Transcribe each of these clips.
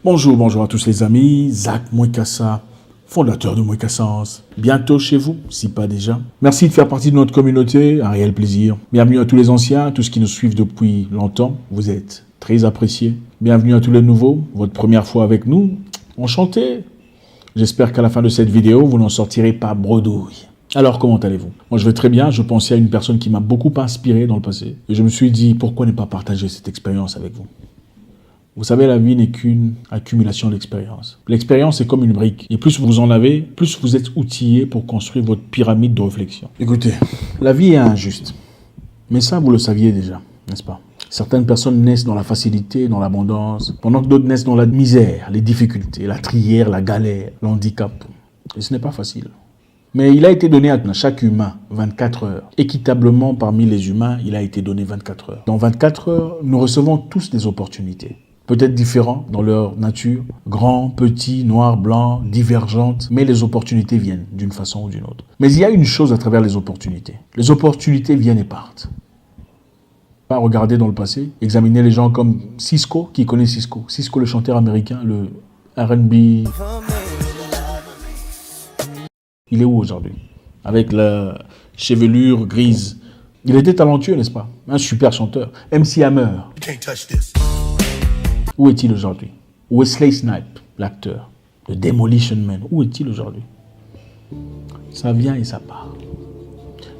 Bonjour à tous les amis, Zach Mwekassa, fondateur de Mwekassance. Bientôt chez vous, si pas déjà. Merci de faire partie de notre communauté, un réel plaisir. Bienvenue à tous les anciens, à tous qui nous suivent depuis longtemps, vous êtes très appréciés. Bienvenue à tous les nouveaux, votre première fois avec nous, enchanté. J'espère qu'à la fin de cette vidéo, vous n'en sortirez pas bredouille. Alors, comment allez-vous? Moi, je vais très bien. Je pensais à une personne qui m'a beaucoup inspiré dans le passé. Et je me suis dit, pourquoi ne pas partager cette expérience avec vous? Vous savez, la vie n'est qu'une accumulation d'expériences. L'expérience est comme une brique. Et plus vous en avez, plus vous êtes outillé pour construire votre pyramide de réflexion. Écoutez, la vie est injuste. Mais ça, vous le saviez déjà, n'est-ce pas? Certaines personnes naissent dans la facilité, dans l'abondance, pendant que d'autres naissent dans la misère, les difficultés, la trière, la galère, l'handicap. Et ce n'est pas facile. Mais il a été donné à chaque humain 24 heures. Équitablement parmi les humains, il a été donné 24 heures. Dans 24 heures, nous recevons tous des opportunités. Peut-être différents dans leur nature, grands, petits, noirs, blancs, divergentes, mais les opportunités viennent d'une façon ou d'une autre. Mais il y a une chose à travers les opportunités. Les opportunités viennent et partent. Pas regarder dans le passé, examiner les gens comme Cisco, qui connaît Cisco. Cisco, le chanteur américain, le R&B. Il est où aujourd'hui? Avec la chevelure grise. Il était talentueux, n'est-ce pas? Un super chanteur. MC Hammer. Où est-il aujourd'hui? Wesley Snipes, l'acteur. The Demolition Man. Où est-il aujourd'hui? Ça vient et ça part.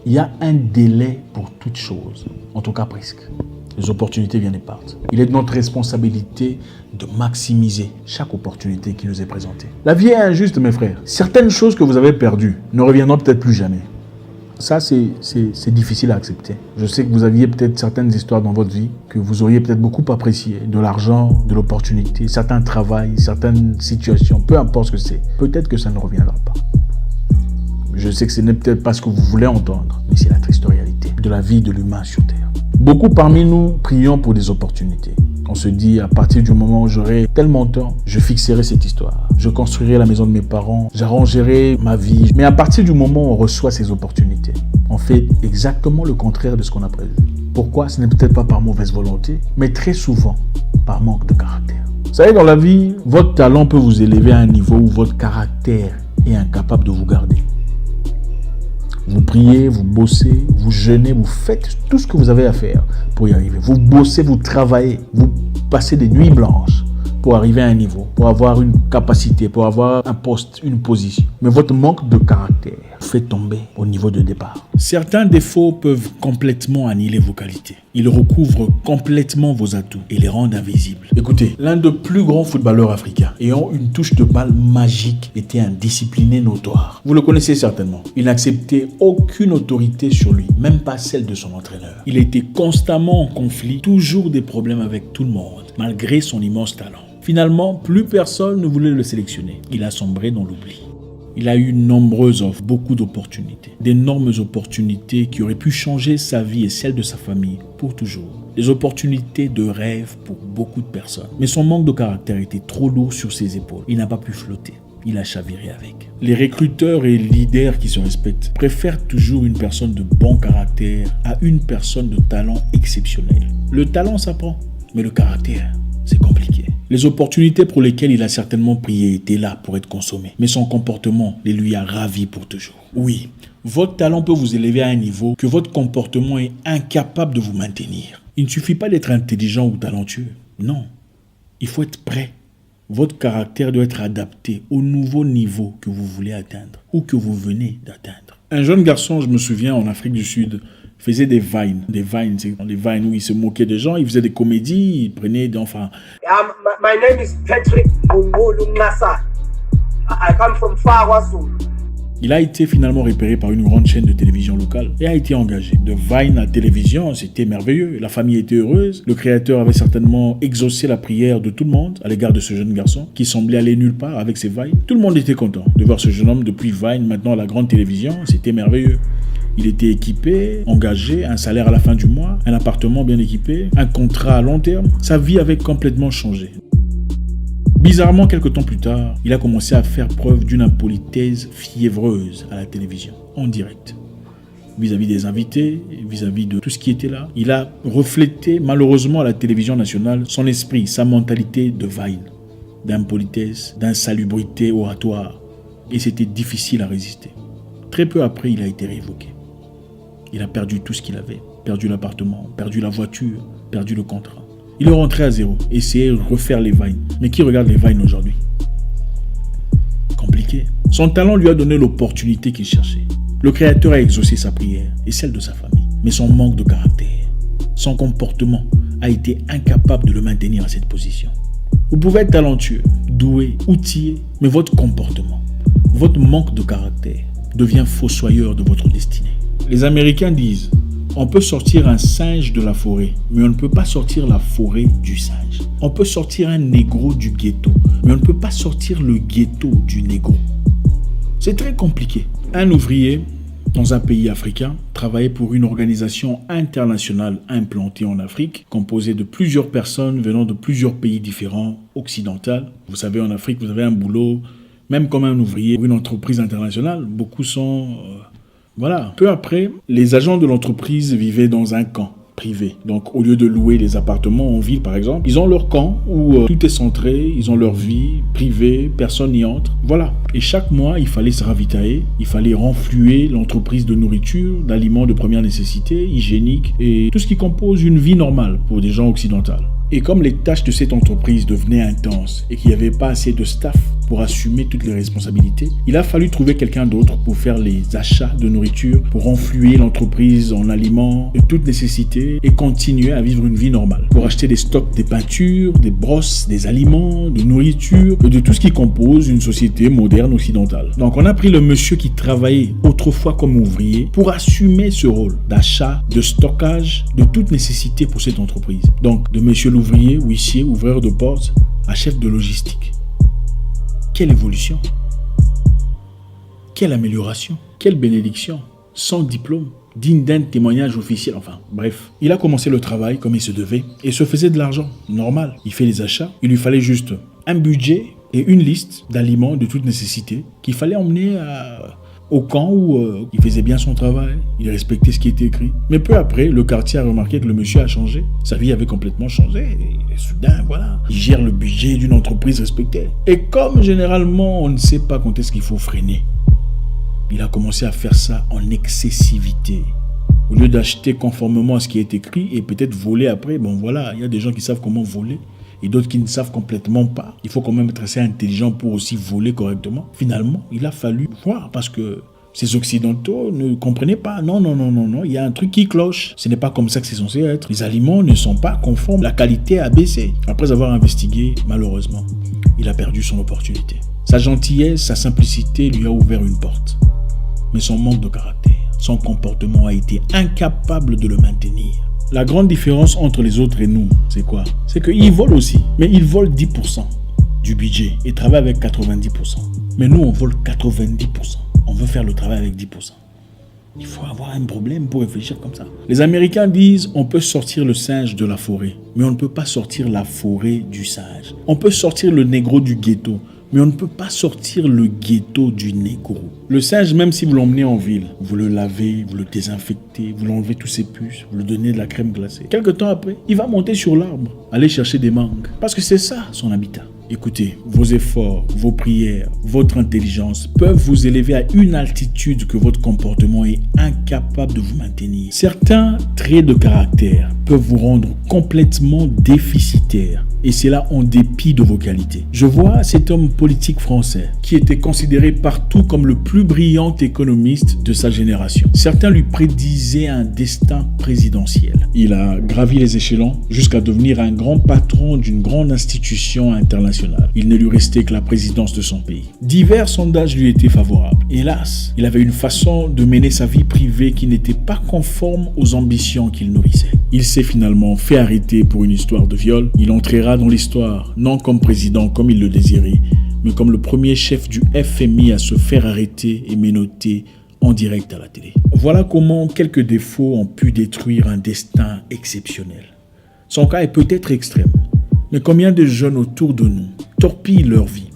Il y a un délai pour toute chose. En tout cas, presque. Les opportunités viennent et partent. Il est de notre responsabilité de maximiser chaque opportunité qui nous est présentée. La vie est injuste, mes frères. Certaines choses que vous avez perdues ne reviendront peut-être plus jamais. Ça, c'est difficile à accepter. Je sais que vous aviez peut-être certaines histoires dans votre vie que vous auriez peut-être beaucoup appréciées. De l'argent, de l'opportunité, certains travails, certaines situations, peu importe ce que c'est. Peut-être que ça ne reviendra pas. Je sais que ce n'est peut-être pas ce que vous voulez entendre, mais c'est la triste réalité de la vie de l'humain sur Terre. Beaucoup parmi nous prions pour des opportunités. On se dit, à partir du moment où j'aurai tellement de temps, je fixerai cette histoire. Je construirai la maison de mes parents, j'arrangerai ma vie. Mais à partir du moment où on reçoit ces opportunités, on fait exactement le contraire de ce qu'on a prévu. Pourquoi? Ce n'est peut-être pas par mauvaise volonté, mais très souvent par manque de caractère. Vous savez, dans la vie, votre talent peut vous élever à un niveau où votre caractère est incapable de vous garder. Vous priez, vous bossez, vous jeûnez, vous faites tout ce que vous avez à faire pour y arriver. Vous bossez, vous travaillez, vous passez des nuits blanches pour arriver à un niveau, pour avoir une capacité, pour avoir un poste, une position. Mais votre manque de caractère vous fait tomber au niveau de départ. Certains défauts peuvent complètement annihiler vos qualités. Ils recouvrent complètement vos atouts et les rendent invisibles. Écoutez, l'un des plus grands footballeurs africains ayant une touche de balle magique était un discipliné notoire. Vous le connaissez certainement. Il n'acceptait aucune autorité sur lui, même pas celle de son entraîneur. Il était constamment en conflit, toujours des problèmes avec tout le monde, malgré son immense talent. Finalement, plus personne ne voulait le sélectionner. Il a sombré dans l'oubli. Il a eu nombreuses offres, beaucoup d'opportunités. D'énormes opportunités qui auraient pu changer sa vie et celle de sa famille pour toujours. Des opportunités de rêve pour beaucoup de personnes. Mais son manque de caractère était trop lourd sur ses épaules. Il n'a pas pu flotter. Il a chaviré avec. Les recruteurs et leaders qui se respectent préfèrent toujours une personne de bon caractère à une personne de talent exceptionnel. Le talent s'apprend, mais le caractère, c'est compliqué. Les opportunités pour lesquelles il a certainement prié étaient là pour être consommées. Mais son comportement les lui a ravis pour toujours. Oui, votre talent peut vous élever à un niveau que votre comportement est incapable de vous maintenir. Il ne suffit pas d'être intelligent ou talentueux. Non, il faut être prêt. Votre caractère doit être adapté au nouveau niveau que vous voulez atteindre ou que vous venez d'atteindre. Un jeune garçon, je me souviens, en Afrique du Sud, faisait des vines. Des vines, c'est des vines où il se moquait des gens, il faisait des comédies, il prenait des enfants. My name is Patrick Ungolu Nasa. I come from Fawazul. Il a été finalement repéré par une grande chaîne de télévision locale et a été engagé. De Vine à télévision, c'était merveilleux. La famille était heureuse. Le créateur avait certainement exaucé la prière de tout le monde à l'égard de ce jeune garçon qui semblait aller nulle part avec ses Vines. Tout le monde était content de voir ce jeune homme depuis Vine, maintenant à la grande télévision. C'était merveilleux. Il était équipé, engagé, un salaire à la fin du mois, un appartement bien équipé, un contrat à long terme. Sa vie avait complètement changé. Bizarrement, quelques temps plus tard, il a commencé à faire preuve d'une impolitesse fiévreuse à la télévision, en direct. Vis-à-vis des invités, vis-à-vis de tout ce qui était là. Il a reflété malheureusement à la télévision nationale son esprit, sa mentalité de Vine. d'impolitesse, d'insalubrité oratoire. Et c'était difficile à résister. Très peu après, il a été révoqué. Il a perdu tout ce qu'il avait. Perdu l'appartement, perdu la voiture, perdu le contrat. Il est rentré à zéro, essayait de refaire les Vines. Mais qui regarde les Vines aujourd'hui? Compliqué. Son talent lui a donné l'opportunité qu'il cherchait. Le Créateur a exaucé sa prière et celle de sa famille. Mais son manque de caractère, son comportement a été incapable de le maintenir à cette position. Vous pouvez être talentueux, doué, outillé, mais votre comportement, votre manque de caractère devient fossoyeur de votre destinée. Les Américains disent, on peut sortir un singe de la forêt, mais on ne peut pas sortir la forêt du singe. On peut sortir un négro du ghetto, mais on ne peut pas sortir le ghetto du négro. C'est très compliqué. Un ouvrier dans un pays africain travaillait pour une organisation internationale implantée en Afrique, composée de plusieurs personnes venant de plusieurs pays différents, occidentaux. Vous savez, en Afrique, vous avez un boulot, même comme un ouvrier pour une entreprise internationale, beaucoup sont... Voilà. Peu après, les agents de l'entreprise vivaient dans un camp privé. Donc, au lieu de louer les appartements en ville, par exemple, ils ont leur camp où tout est centré, ils ont leur vie privée, personne n'y entre. Voilà. Et chaque mois, il fallait se ravitailler, il fallait renflouer l'entreprise de nourriture, d'aliments de première nécessité, hygiénique et tout ce qui compose une vie normale pour des gens occidentaux. Et comme les tâches de cette entreprise devenaient intenses et qu'il n'y avait pas assez de staff pour assumer toutes les responsabilités, il a fallu trouver quelqu'un d'autre pour faire les achats de nourriture, pour renflouer l'entreprise en aliments de toute nécessité et continuer à vivre une vie normale. Pour acheter des stocks, des peintures, des brosses, des aliments, de nourriture, de tout ce qui compose une société moderne occidentale. Donc on a pris le monsieur qui travaillait autrefois comme ouvrier pour assumer ce rôle d'achat, de stockage, de toute nécessité pour cette entreprise. Donc de monsieur l'ouvrier, huissier, ouvreur de porte, à chef de logistique. Quelle évolution! Quelle amélioration! Quelle bénédiction! Sans diplôme, digne d'un témoignage officiel, enfin bref. Il a commencé le travail comme il se devait et se faisait de l'argent, normal. Il fait les achats, il lui fallait juste un budget et une liste d'aliments de toute nécessité qu'il fallait emmener au camp où il faisait bien son travail, il respectait ce qui était écrit. Mais peu après, le quartier a remarqué que le monsieur a changé. Sa vie avait complètement changé. Et soudain, voilà, il gère le budget d'une entreprise respectée. Et comme généralement, on ne sait pas quand est-ce qu'il faut freiner, il a commencé à faire ça en excessivité. Au lieu d'acheter conformément à ce qui est écrit et peut-être voler après, bon voilà, il y a des gens qui savent comment voler. Et d'autres qui ne savent complètement pas. Il faut quand même être assez intelligent pour aussi voler correctement. Finalement, il a fallu voir parce que ces Occidentaux ne comprenaient pas. Non, il y a un truc qui cloche. Ce n'est pas comme ça que c'est censé être. Les aliments ne sont pas conformes. La qualité a baissé. Après avoir investigué, malheureusement, il a perdu son opportunité. Sa gentillesse, sa simplicité lui a ouvert une porte. Mais son manque de caractère, son comportement a été incapable de le maintenir. La grande différence entre les autres et nous, c'est quoi? C'est qu'ils volent aussi, mais ils volent 10% du budget et travaillent avec 90%. Mais nous, on vole 90%. On veut faire le travail avec 10%. Il faut avoir un problème pour réfléchir comme ça. Les Américains disent on peut sortir le singe de la forêt, mais on ne peut pas sortir la forêt du singe. On peut sortir le négro du ghetto, mais on ne peut pas sortir le ghetto du négro. Le singe, même si vous l'emmenez en ville, vous le lavez, vous le désinfectez, vous l'enlevez tous ses puces, vous lui donnez de la crème glacée. Quelque temps après, il va monter sur l'arbre, aller chercher des mangues. Parce que c'est ça son habitat. Écoutez, vos efforts, vos prières, votre intelligence peuvent vous élever à une altitude que votre comportement est incapable de vous maintenir. Certains traits de caractère peuvent vous rendre complètement déficitaire. Et c'est là en dépit de vos qualités. Je vois cet homme politique français qui était considéré partout comme le plus brillant économiste de sa génération. Certains lui prédisaient un destin présidentiel. Il a gravi les échelons jusqu'à devenir un grand patron d'une grande institution internationale. Il ne lui restait que la présidence de son pays. Divers sondages lui étaient favorables. Hélas, il avait une façon de mener sa vie privée qui n'était pas conforme aux ambitions qu'il nourrissait. Il s'est finalement fait arrêter pour une histoire de viol. Il entrera dans l'histoire, non comme président comme il le désirait, mais comme le premier chef du FMI à se faire arrêter et menotter en direct à la télé. Voilà comment quelques défauts ont pu détruire un destin exceptionnel. Son cas est peut-être extrême, mais combien de jeunes autour de nous torpillent leur vie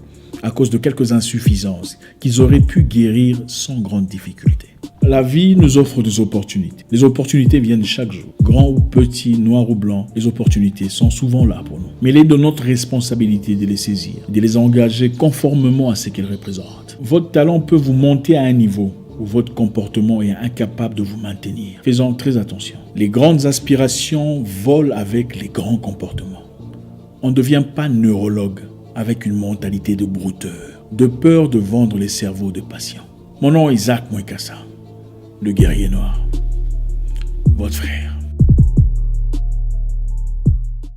à cause de quelques insuffisances qu'ils auraient pu guérir sans grande difficulté. La vie nous offre des opportunités. Les opportunités viennent chaque jour. Grand ou petit, noir ou blanc, les opportunités sont souvent là pour nous. Mais il est de notre responsabilité de les saisir, de les engager conformément à ce qu'elles représentent. Votre talent peut vous monter à un niveau où votre comportement est incapable de vous maintenir. Faisons très attention. Les grandes aspirations volent avec les grands comportements. On ne devient pas neurologue avec une mentalité de brouteur, de peur de vendre les cerveaux de patients. Mon nom est Isaac Mouekassa, le guerrier noir, votre frère.